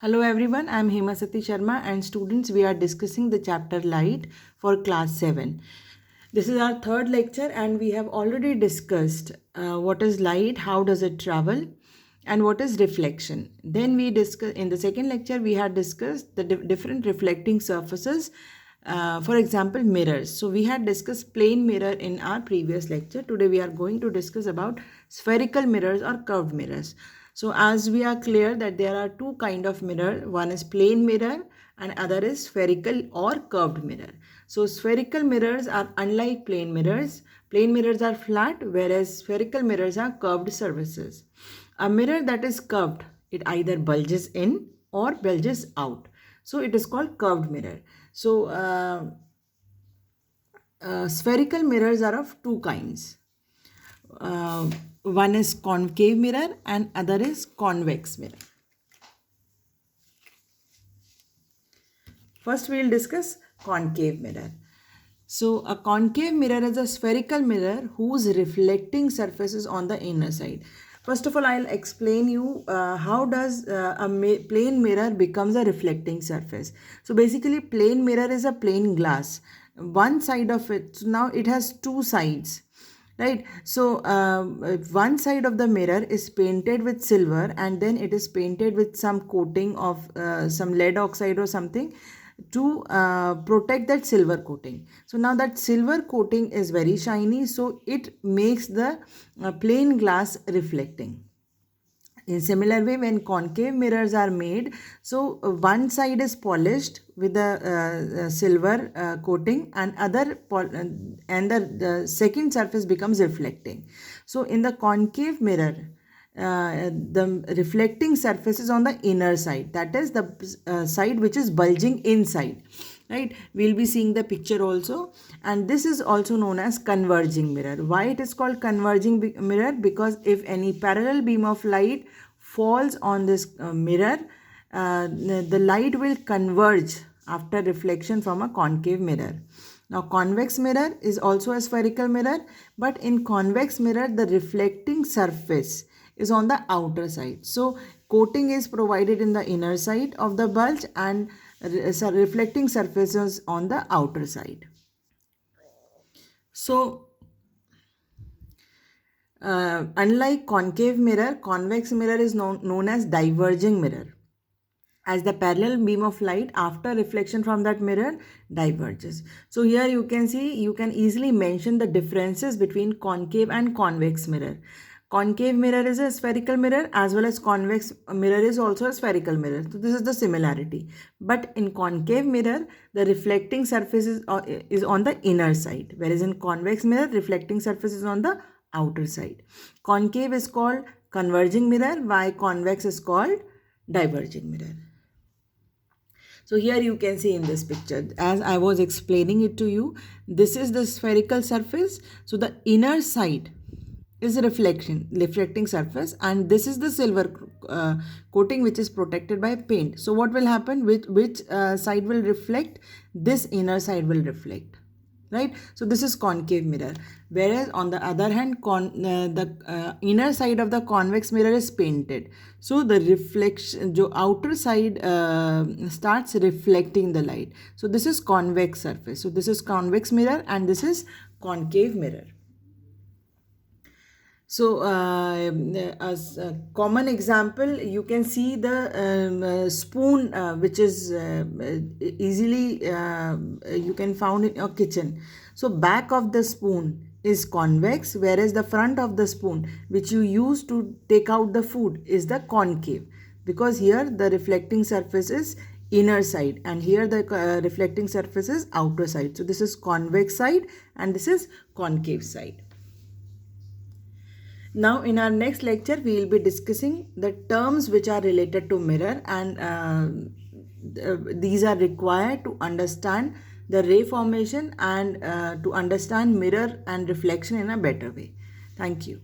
Hello everyone, I am Hemasati Sharma and students, we are discussing the chapter Light for class 7. This is our third lecture and we have already discussed what is light, how does it travel, and what is reflection. Then we discuss in the second lecture we had discussed the different reflecting surfaces, for example mirrors. So we had discussed plane mirror in our previous lecture. Today we are going to discuss about spherical mirrors or curved mirrors. So as we are clear that there are two kind of mirror, one is plane mirror and other is spherical or curved mirror. So spherical mirrors are unlike plane mirrors. Plane mirrors are flat, whereas spherical mirrors are curved surfaces. A mirror that is curved, it either bulges in or bulges out. So it is called curved mirror. So spherical mirrors are of two kinds. One is concave mirror and other is convex mirror. First we will discuss concave mirror. So a concave mirror is a spherical mirror whose reflecting surface is on the inner side. First of all, I'll explain you how does a plane mirror becomes a reflecting surface. So basically plane mirror is a plain glass. One side of it, so now it has two sides. Right, so one side of the mirror is painted with silver and then it is painted with some coating of some lead oxide or something to protect that silver coating. So now that silver coating is very shiny, so it makes the plain glass reflecting. In similar way, when concave mirrors are made, so one side is polished with the silver coating and the second surface becomes reflecting. So in the concave mirror, the reflecting surface is on the inner side, that is the side which is bulging inside. Right, we'll be seeing the picture also, and this is also known as converging mirror. Why it is called converging mirror? Because if any parallel beam of light falls on this mirror, the light will converge after reflection from a concave mirror. Now convex mirror is also a spherical mirror, but in convex mirror the reflecting surface is on the outer side. So coating is provided in the inner side of the bulge and reflecting surfaces on the outer side. So unlike concave mirror, convex mirror is known as diverging mirror, as the parallel beam of light after reflection from that mirror diverges. So here you can see, you can easily mention the differences between concave and convex mirror. Concave mirror is a spherical mirror as well as convex mirror is also a spherical mirror. So this is the similarity. But in concave mirror, the reflecting surface is on the inner side, whereas in convex mirror, reflecting surface is on the outer side. Concave is called converging mirror, while convex is called diverging mirror. So here you can see in this picture, as I was explaining it to you, this is the spherical surface. So the inner side is a reflecting surface, and this is the silver coating which is protected by paint. So what will happen? Which side will reflect? This inner side will reflect. Right, so this is concave mirror, whereas on the other hand the inner side of the convex mirror is painted, so the reflection jo outer side starts reflecting the light. So this is convex surface. So this is convex mirror and this is concave mirror. So as a common example, you can see the spoon which is easily you can found in your kitchen. So back of the spoon is convex, whereas the front of the spoon which you use to take out the food is the concave, because here the reflecting surface is inner side and here the reflecting surface is outer side. So this is convex side and this is concave side. Now in our next lecture we will be discussing the terms which are related to mirror, and these are required to understand the ray formation and to understand mirror and reflection in a better way. Thank you.